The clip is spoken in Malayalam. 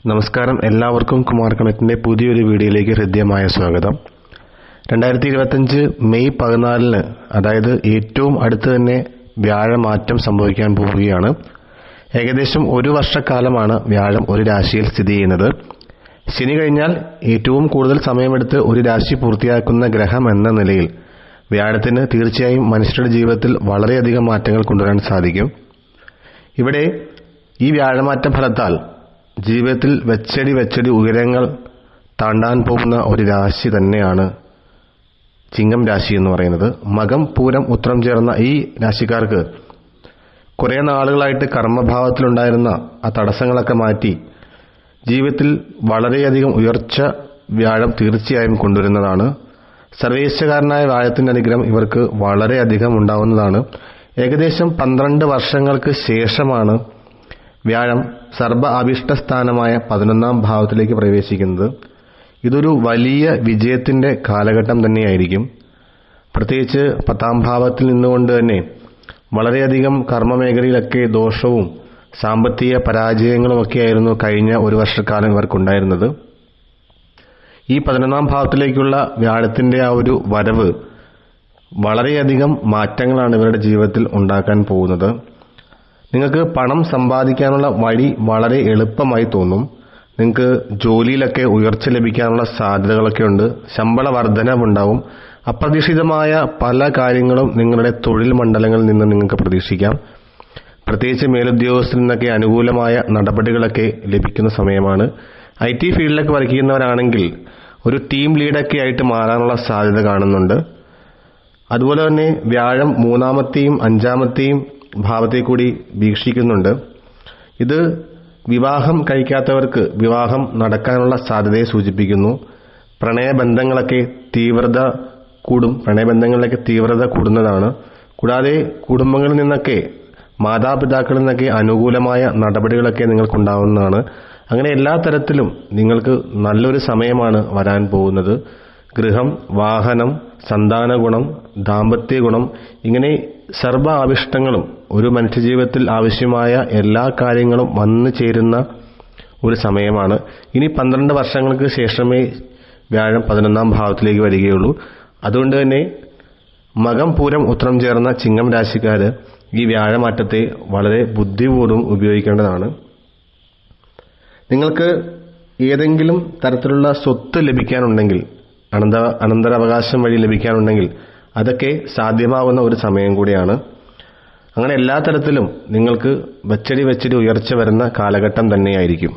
നമസ്കാരം, എല്ലാവർക്കും കുമാർ കണക്റ്റിന്റെ പുതിയൊരു വീഡിയോയിലേക്ക് ഹൃദ്യമായ സ്വാഗതം. 2025 മെയ് 14 അതായത് ഏറ്റവും അടുത്ത് തന്നെ വ്യാഴമാറ്റം സംഭവിക്കാൻ പോവുകയാണ്. ഏകദേശം ഒരു വർഷക്കാലമാണ് വ്യാഴം ഒരു രാശിയിൽ സ്ഥിതി ചെയ്യുന്നത്. ശനി കഴിഞ്ഞാൽ ഏറ്റവും കൂടുതൽ സമയമെടുത്ത് ഒരു രാശി പൂർത്തിയാക്കുന്ന ഗ്രഹം എന്ന നിലയിൽ വ്യാഴത്തിന് തീർച്ചയായും മനുഷ്യരുടെ ജീവിതത്തിൽ വളരെയധികം മാറ്റങ്ങൾ കൊണ്ടുവരാൻ സാധിക്കും. ഇവിടെ ഈ വ്യാഴമാറ്റ ഫലത്താൽ ജീവിതത്തിൽ വെച്ചടി ഉയരങ്ങൾ താണ്ടാൻ പോകുന്ന ഒരു രാശി തന്നെയാണ് ചിങ്ങം രാശി എന്ന് പറയുന്നത്. മകം, പൂരം, ഉത്രം ചേർന്ന ഈ രാശിക്കാർക്ക് കുറേ നാളുകളായിട്ട് കർമ്മഭാവത്തിലുണ്ടായിരുന്ന ആ തടസ്സങ്ങളൊക്കെ മാറ്റി ജീവിതത്തിൽ വളരെയധികം ഉയർച്ച വ്യാഴം തീർച്ചയായും കൊണ്ടുവരുന്നതാണ്. സർവേശ്വരനായ വ്യാഴത്തിൻ്റെ അനുഗ്രഹം ഇവർക്ക് വളരെയധികം ഉണ്ടാവുന്നതാണ്. ഏകദേശം 12 വർഷങ്ങൾക്ക് ശേഷമാണ് വ്യാഴം സർവ അഭിഷ്ടസ്ഥാനമായ 11ാം ഭാവത്തിലേക്ക് പ്രവേശിക്കുന്നത്. ഇതൊരു വലിയ വിജയത്തിൻ്റെ കാലഘട്ടം തന്നെയായിരിക്കും. പ്രത്യേകിച്ച് 10ാം ഭാവത്തിൽ നിന്നുകൊണ്ട് തന്നെ വളരെയധികം കർമ്മമേഖലയിലൊക്കെ ദോഷവും സാമ്പത്തിക പരാജയങ്ങളുമൊക്കെയായിരുന്നു കഴിഞ്ഞ ഒരു വർഷക്കാലം ഇവർക്കുണ്ടായിരുന്നത്. ഈ 11ാം ഭാവത്തിലേക്കുള്ള വ്യാഴത്തിൻ്റെ ആ ഒരു വരവ് വളരെയധികം മാറ്റങ്ങളാണ് ഇവരുടെ ജീവിതത്തിൽ ഉണ്ടാക്കാൻ പോകുന്നത്. നിങ്ങൾക്ക് പണം സമ്പാദിക്കാനുള്ള വഴി വളരെ എളുപ്പമായി തോന്നും. നിങ്ങൾക്ക് ജോലിയിലൊക്കെ ഉയർച്ച ലഭിക്കാനുള്ള സാധ്യതകളൊക്കെ ഉണ്ട്. ശമ്പള വർധനവുണ്ടാവും. അപ്രതീക്ഷിതമായ പല കാര്യങ്ങളും നിങ്ങളുടെ തൊഴിൽ മണ്ഡലങ്ങളിൽ നിന്ന് നിങ്ങൾക്ക് പ്രതീക്ഷിക്കാം. പ്രത്യേകിച്ച് മേലുദ്യോഗസ്ഥരിൽ നിന്നൊക്കെ അനുകൂലമായ നടപടികളൊക്കെ ലഭിക്കുന്ന സമയമാണ്. IT ഫീൽഡിലൊക്കെ വർക്ക് ചെയ്യുന്നവരാണെങ്കിൽ ഒരു ടീം ലീഡൊക്കെ ആയിട്ട് മാറാനുള്ള സാധ്യത കാണുന്നുണ്ട്. അതുപോലെ തന്നെ വ്യാഴം 3ാമത്തെയും 5ാമത്തെയും ഭാവത്തെ കൂടി വീക്ഷിക്കുന്നുണ്ട്. ഇത് വിവാഹം കഴിക്കാത്തവർക്ക് വിവാഹം നടക്കാനുള്ള സാധ്യതയെ സൂചിപ്പിക്കുന്നു. പ്രണയബന്ധങ്ങളിലൊക്കെ തീവ്രത കൂടുന്നതാണ്. കൂടാതെ കുടുംബങ്ങളിൽ നിന്നൊക്കെ മാതാപിതാക്കളിൽ നിന്നൊക്കെ അനുകൂലമായ നടപടികളൊക്കെ നിങ്ങൾക്കുണ്ടാവുന്നതാണ്. അങ്ങനെ എല്ലാ തരത്തിലും നിങ്ങൾക്ക് നല്ലൊരു സമയമാണ് വരാൻ പോകുന്നത്. ഗൃഹം, വാഹനം, സന്താന ഗുണം, ദാമ്പത്യ ഗുണം, ഇങ്ങനെ സർവ്വ അഭിഷ്ടങ്ങളും ഒരു മനുഷ്യജീവിതത്തിൽ ആവശ്യമായ എല്ലാ കാര്യങ്ങളും വന്നു ചേരുന്ന ഒരു സമയമാണ്. ഇനി 12 വർഷങ്ങൾക്ക് ശേഷമേ വ്യാഴം 11ാം ഭാവത്തിലേക്ക് വരികയുള്ളൂ. അതുകൊണ്ട് തന്നെ മകം, പൂരം, ഉത്രം ചേർന്ന ചിങ്ങം രാശിക്കാർ ഈ വ്യാഴമാറ്റത്തെ വളരെ ബുദ്ധിപൂർവ്വം ഉപയോഗിക്കേണ്ടതാണ്. നിങ്ങൾക്ക് ഏതെങ്കിലും തരത്തിലുള്ള സ്വത്ത് ലഭിക്കാനുണ്ടെങ്കിൽ, അനന്തരാവകാശം വഴി ലഭിക്കാനുണ്ടെങ്കിൽ അതൊക്കെ സാധ്യമാവുന്ന ഒരു സമയം കൂടിയാണ്. അങ്ങനെ എല്ലാ തരത്തിലും നിങ്ങൾക്ക് വെച്ചടി ഉയർച്ച വരുന്ന കാലഘട്ടം തന്നെയായിരിക്കും.